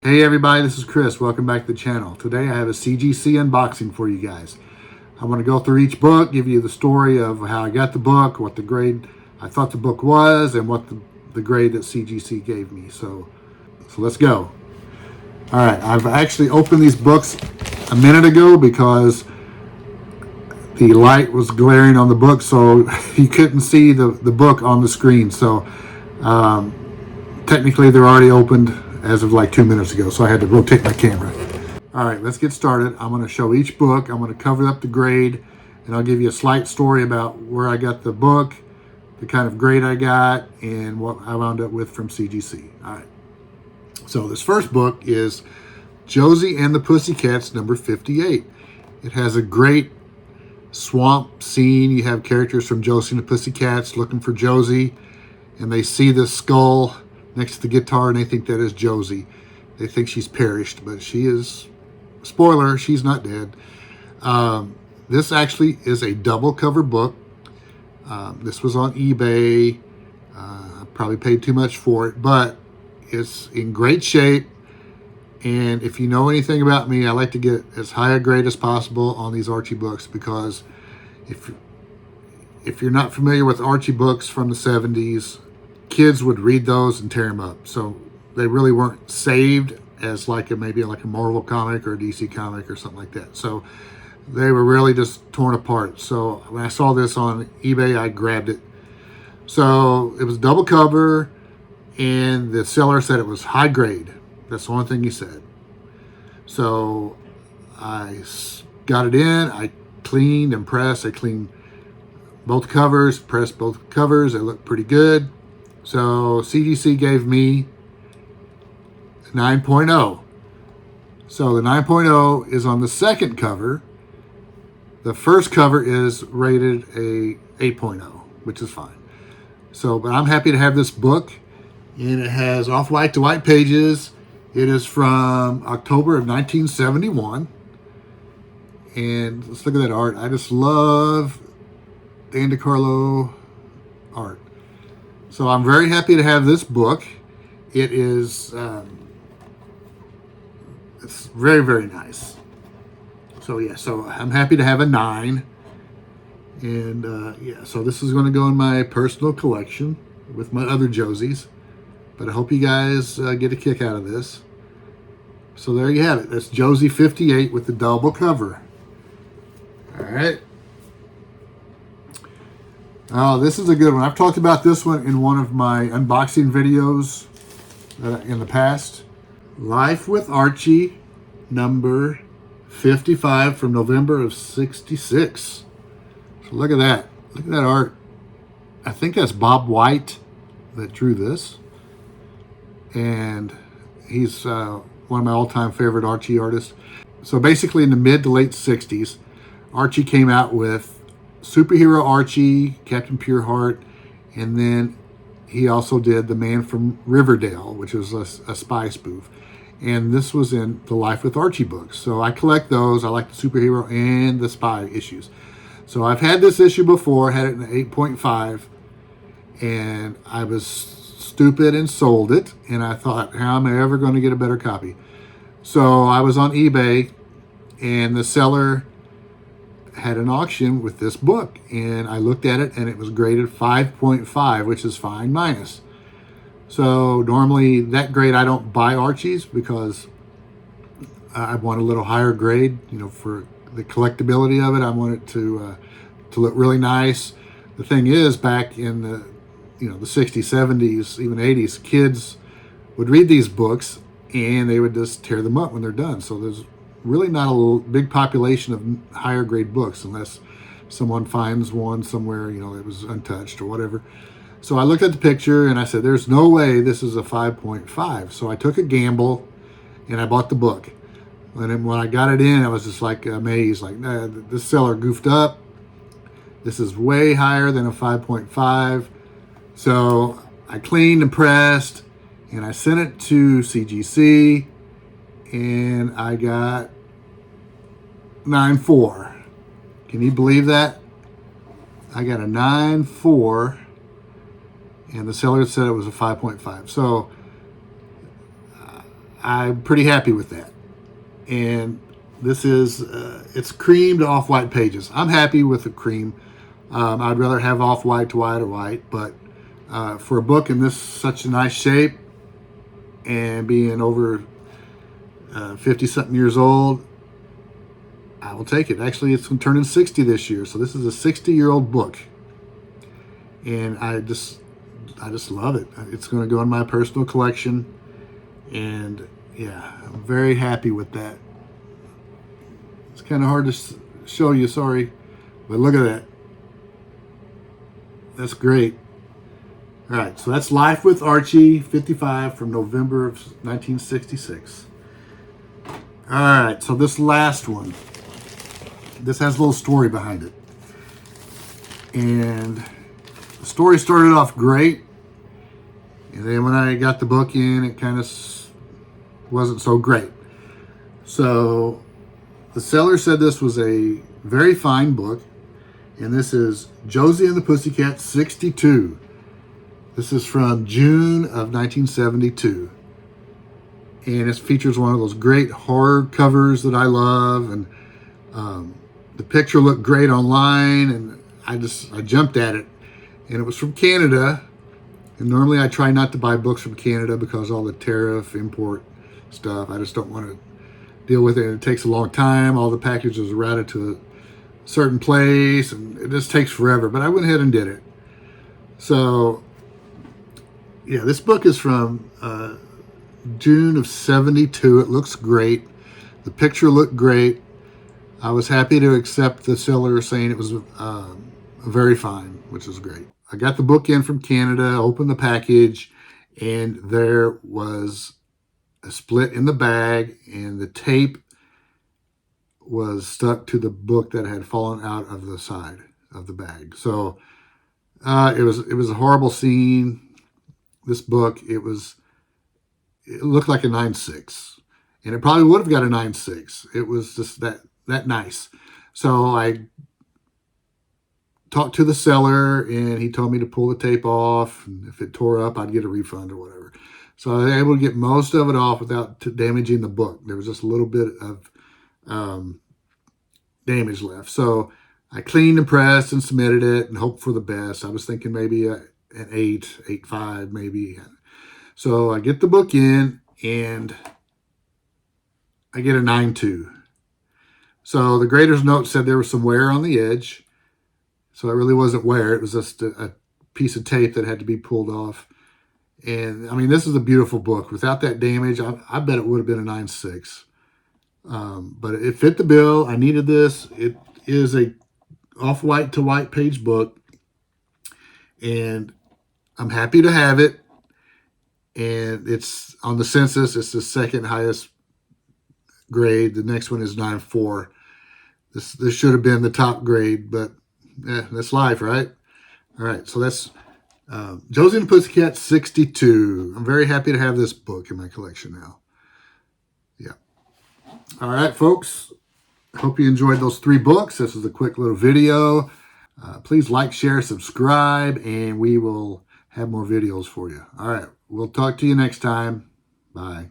Hey everybody, this is Chris. Welcome back to the channel. Today I have a CGC unboxing for you guys. I want to go through each book, give you the story of how I got the book, what the grade I thought the book was, and what the grade that CGC gave me. So let's go. All right, I've actually opened these books a minute ago because the light was glaring on the book, so you couldn't see the book on the screen. So technically they're already opened as of like 2 minutes ago, so I had to rotate my camera. All right, let's get started. I'm going to show each book. I'm going to cover up the grade, and I'll give you a slight story about where I got the book, the kind of grade I got, and what I wound up with from CGC. All right. So this first book is Josie and the Pussycats, number 58. It has a great swamp scene. You have characters from Josie and the Pussycats looking for Josie, and they see the skull next to the guitar, and they think that is Josie. They think she's perished, but she is, spoiler, she's not dead. This actually is a double cover book. This was on eBay. I probably paid too much for it, but it's in great shape. And if you know anything about me, I like to get as high a grade as possible on these Archie books, because if you're not familiar with Archie books from the 70s, kids would read those and tear them up. So they really weren't saved as maybe like a Marvel comic or a DC comic or something like that. So they were really just torn apart. So when I saw this on eBay, I grabbed it. So it was double cover, and the seller said it was high grade. That's the only thing he said. So I got it in, I cleaned and pressed. I cleaned both covers, pressed both covers. They look pretty good. So CGC gave me 9.0. So the 9.0 is on the second cover. The first cover is rated a 8.0, which is fine. So, but I'm happy to have this book, and it has off-white to white pages. It is from October of 1971. And let's look at that art. I just love Dan DeCarlo art. So I'm very happy to have this book. It is, it's very, very nice. So yeah, so I'm happy to have a 9. And yeah, so this is going to go in my personal collection with my other Josies. But I hope you guys get a kick out of this. So there you have it. That's Josie 58 with the double cover. All right. Oh, this is a good one. I've talked about this one in one of my unboxing videos in the past. Life with Archie, number 55 from November of 66. So look at that. Look at that art. I think that's Bob White that drew this. And he's one of my all-time favorite Archie artists. So basically in the mid to late 60s, Archie came out with Superhero Archie, Captain Pureheart, and then he also did The Man from Riverdale, which was a spy spoof. And this was in the Life with Archie books. So I collect those. I like the superhero and the spy issues. So I've had this issue before, had it in 8.5, and I was stupid and sold it. And I thought, how am I ever going to get a better copy? So I was on eBay, and the seller had an auction with this book, and I looked at it, and it was graded 5.5, which is fine minus. So normally that grade I don't buy Archies, because I want a little higher grade, you know, for the collectability of it. I want it to look really nice. The thing is, back in the the 60s, 70s, even 80s, kids would read these books and they would just tear them up when they're done. So there's really not a big population of higher grade books unless someone finds one somewhere, that was untouched or whatever. So I looked at the picture and I said, there's no way this is a 5.5. So I took a gamble and I bought the book. And then when I got it in, I was just like amazed, like, nah, this seller goofed up. This is way higher than a 5.5. So I cleaned and pressed, and I sent it to CGC, and I got 9.4. Can you believe that? I got a 9.4, and the seller said it was a 5.5. So I'm pretty happy with that. And this is, it's creamed off-white pages. I'm happy with the cream. I'd rather have off-white to white or white, but for a book in this such a nice shape and being over 50-something years old, I will take it. Actually, it's turning 60 this year, so this is a 60-year-old book. And I just love it. It's going to go in my personal collection. And yeah, I'm very happy with that. It's kind of hard to show you, sorry. But look at that. That's great. All right, so that's Life with Archie, 55 from November of 1966. All right, so this last one. This has a little story behind it. And the story started off great. And then when I got the book in, it kind of wasn't so great. So the seller said this was a very fine book. And this is Josie and the Pussycats 62. This is from June of 1972. And it features one of those great horror covers that I love. And the picture looked great online. And I jumped at it. And it was from Canada. And normally I try not to buy books from Canada because all the tariff import stuff. I just don't want to deal with it. It takes a long time. All the packages are routed to a certain place. And it just takes forever. But I went ahead and did it. So yeah, this book is from June of 72. It looks great. The picture looked great. I was happy to accept the seller saying it was very fine, which is great. I got the book in from Canada, opened the package, and there was a split in the bag, and the tape was stuck to the book that had fallen out of the side of the bag. So it was a horrible scene. This book, it looked like a 9.6, and it probably would have got a 9.6. It was just that nice. So I talked to the seller, and he told me to pull the tape off, and if it tore up, I'd get a refund or whatever. So I was able to get most of it off without damaging the book. There was just a little bit of damage left. So I cleaned and pressed and submitted it and hoped for the best. I was thinking maybe an 8.5 maybe. So I get the book in, and I get a 9.2. So the grader's note said there was some wear on the edge. So it really wasn't wear. It was just a piece of tape that had to be pulled off. And I mean, this is a beautiful book. Without that damage, I bet it would have been a 9.6. But it fit the bill. I needed this. It is a off-white to white page book. And I'm happy to have it. And it's on the census. It's the second highest grade. The next one is 9.4. This should have been the top grade, but that's life, right? All right, so that's Josie and the Pussycats 62. I'm very happy to have this book in my collection now. Yeah. All right, folks. Hope you enjoyed those 3 books. This is a quick little video. Please like, share, subscribe, and we will have more videos for you. All right, we'll talk to you next time. Bye.